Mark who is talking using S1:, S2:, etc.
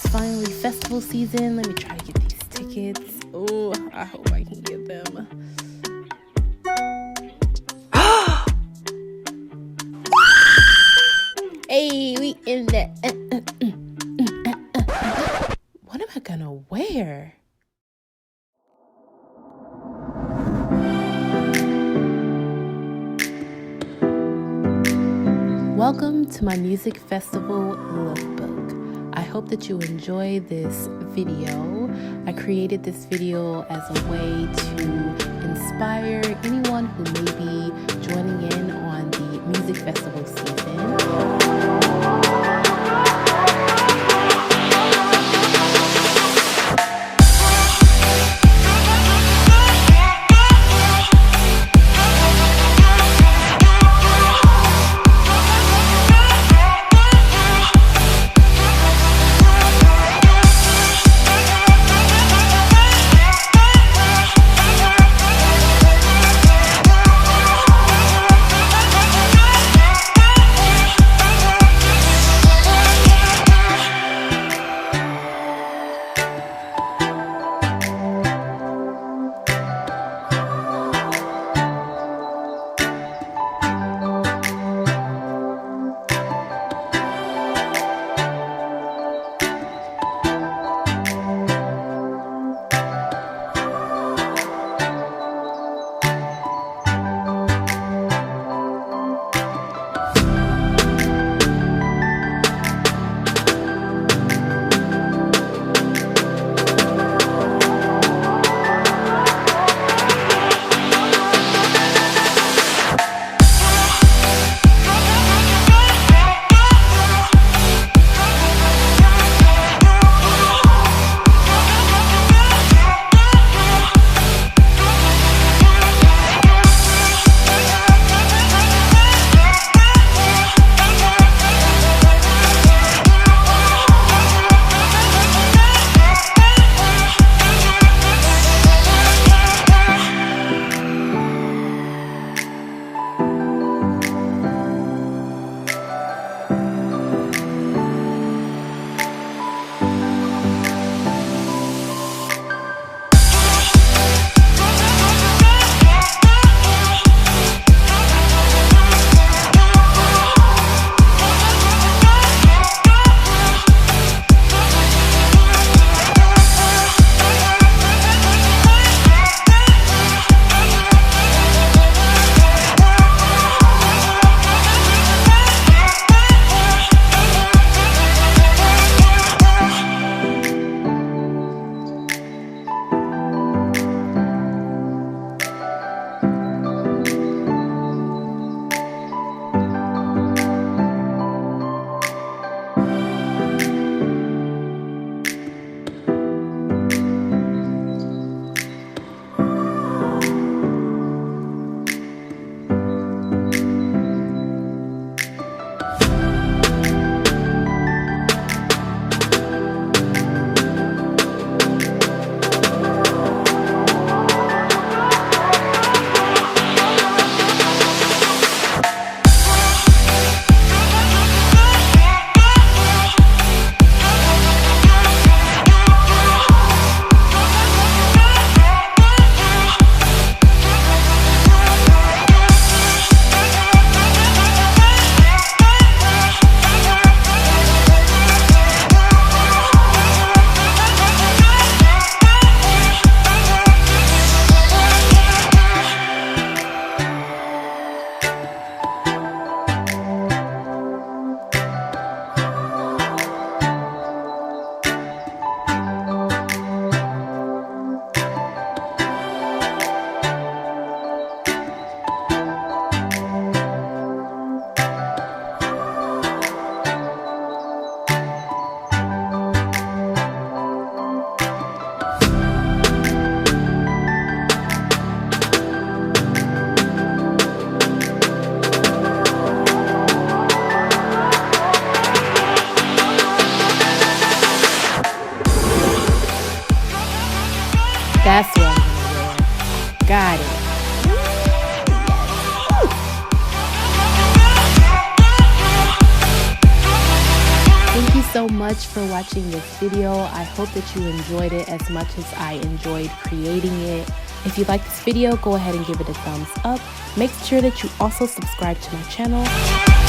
S1: finally festival season. Let me try to get these tickets. Oh, I hope I can get them. Hey, we in there. What am I gonna wear? Welcome to my music festival lookbook. I hope that you enjoy this video. I created this video as a way to inspire anyone who may be joining in on the music festival season. That's what I'm gonna wear. Got it. Thank you so much for watching this video. I hope that you enjoyed it as much as I enjoyed creating it. If you like this video, go ahead and give it a thumbs up. Make sure that you also subscribe to my channel.